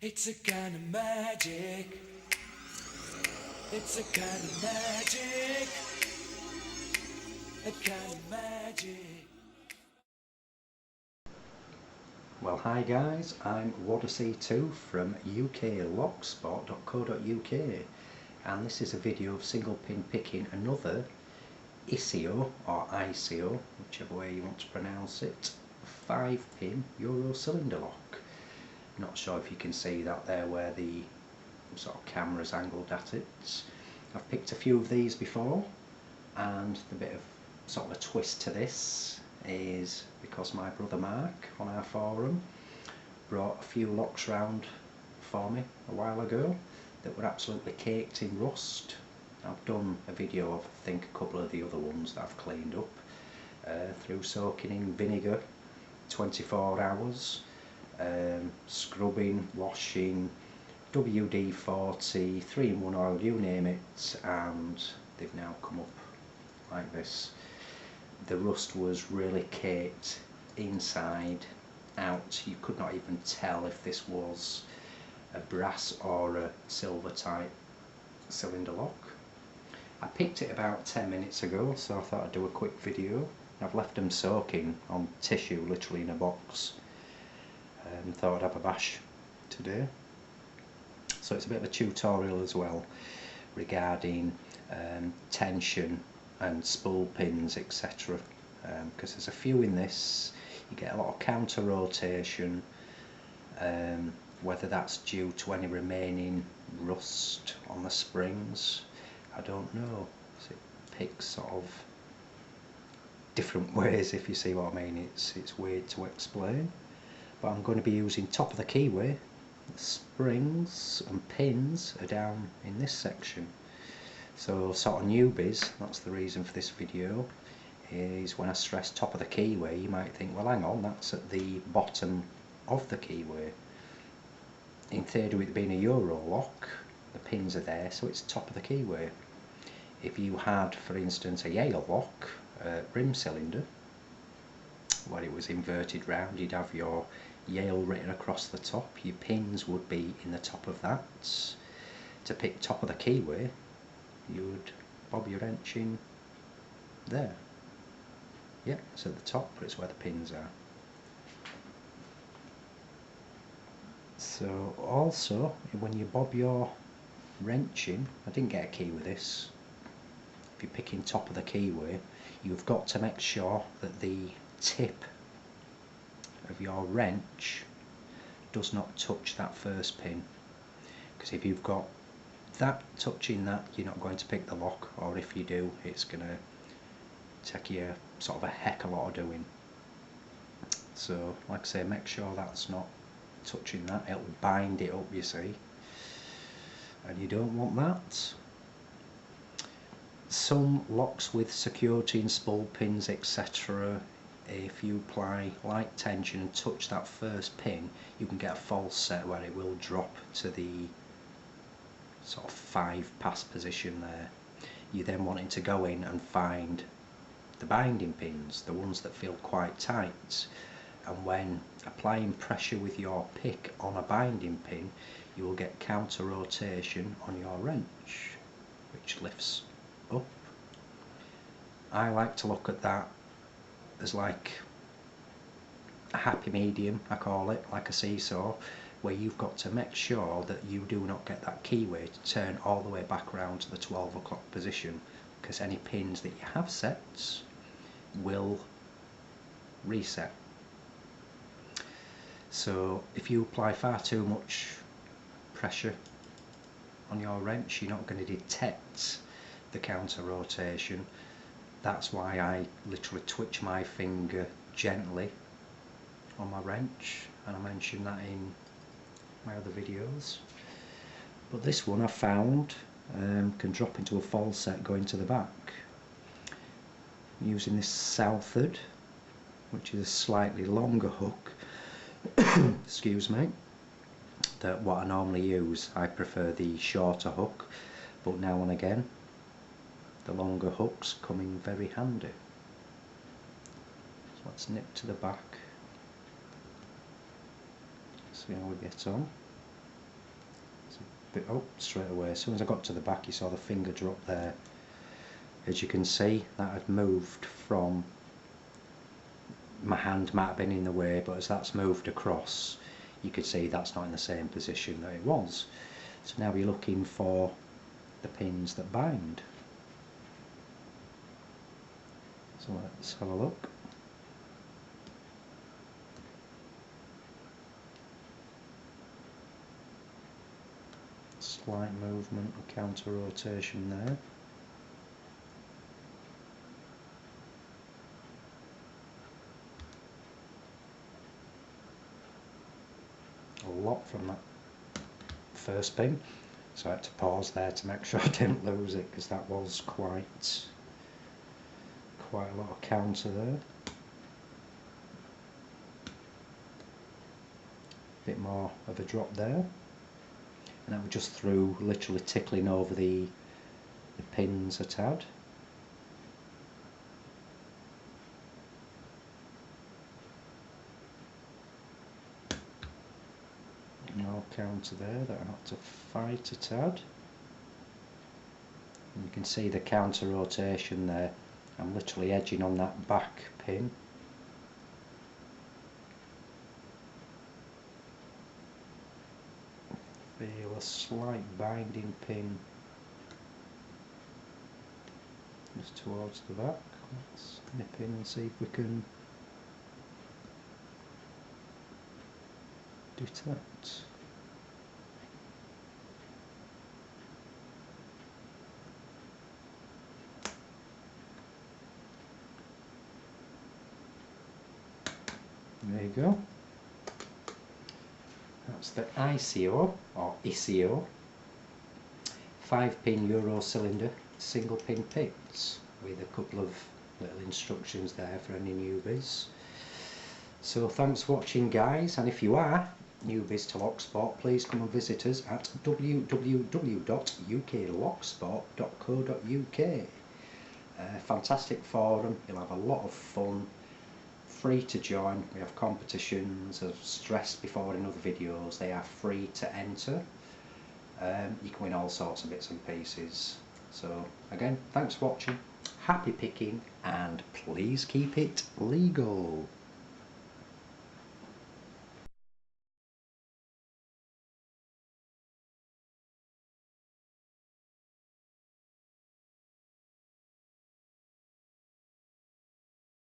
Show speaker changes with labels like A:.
A: It's a kind of magic. It's a kind of magic. A kind of magic.
B: Well, hi guys, I'm Wodacy2 from uklocksport.co.uk, and this is a video of single pin picking another ISEO or ISEO, whichever way you want to pronounce it, 5-pin Euro cylinder lock. Not sure if you can see that there where the sort of camera's angled at it. I've picked a few of these before, and the bit of sort of a twist to this is because my brother Mark on our forum brought a few locks round for me a while ago that were absolutely caked in rust. I've done a video of I think a couple of the other ones that I've cleaned up through soaking in vinegar 24 hours, scrubbing, washing, WD-40, 3-in-1 oil, you name it, and they've now come up like this. The rust was really caked inside out. You could not even tell if this was a brass or a silver type cylinder lock. I picked it about 10 minutes ago, so I thought I'd do a quick video. I've left them soaking on tissue, literally in a box, and thought I'd have a bash today. So it's a bit of a tutorial as well regarding tension and spool pins, etc. Because there's a few in this. You get a lot of counter rotation, whether that's due to any remaining rust on the springs, I don't know. So it picks sort of different ways, if you see what I mean. It's weird to explain, but I'm going to be using top of the keyway. The springs and pins are down in this section. So sort of newbies, that's the reason for this video, is when I stress top of the keyway, you might think, well hang on, that's at the bottom of the keyway. In theory, with it being a Euro lock, the pins are there, so it's top of the keyway. If you had, for instance, a Yale lock, rim cylinder, where it was inverted round, you'd have your Yale written across the top, your pins would be in the top of that. To pick top of the keyway, you would bob your wrench in there. Yeah, it's at the top, but it's where the pins are. So also, when you bob your wrench in, I didn't get a key with this, if you're picking top of the keyway, you've got to make sure that the tip of your wrench does not touch that first pin, because if you've got that touching that, you're not going to pick the lock, or if you do, it's going to take you sort of a heck of a lot of doing. So like I say, make sure that's not touching that, it'll bind it up, you see, and you don't want that. Some locks with security and spool pins, etc., if you apply light tension and touch that first pin, you can get a false set where it will drop to the sort of 5-pass position there. You're then wanting to go in and find the binding pins, the ones that feel quite tight, and when applying pressure with your pick on a binding pin, you will get counter rotation on your wrench, which lifts up. I like to look at that as like a happy medium, I call it, like a seesaw, where you've got to make sure that you do not get that keyway to turn all the way back around to the 12 o'clock position, because any pins that you have set will reset. So if you apply far too much pressure on your wrench, you're not going to detect the counter rotation. That's why I literally twitch my finger gently on my wrench, and I mentioned that in my other videos. But this one I found can drop into a false set going to the back. I'm using this Southard, which is a slightly longer hook, excuse me, than what I normally use. I prefer the shorter hook, but now and again the longer hooks come in very handy. So let's nip to the back, see how we get on. bit, oh, straight away, as soon as I got to the back you saw the finger drop there. As you can see, that had moved from, my hand might have been in the way, but as that's moved across you could see that's not in the same position that it was. So now we're looking for the pins that bind. So let's have a look. Slight movement and counter rotation there. A lot from that first pin, so I had to pause there to make sure I didn't lose it, because that was quite a lot of counter there. Bit more of a drop there, and that was just through literally tickling over the pins a tad. No counter there, that I had to fight a tad. And you can see the counter rotation there. I'm literally edging on that back pin. Feel a slight binding pin just towards the back. Let's nip in and see if we can detect. There you go. That's the ISEO or ISEO 5-pin Euro cylinder single pin picks, with a couple of little instructions there for any newbies. So thanks for watching guys, and if you are newbies to lock sport, please come and visit us at www.uklocksport.co.uk. Fantastic forum, you'll have a lot of fun, free to join. We have competitions, as stressed before in other videos, they are free to enter. You can win all sorts of bits and pieces. So again, thanks for watching, happy picking, and please keep it legal.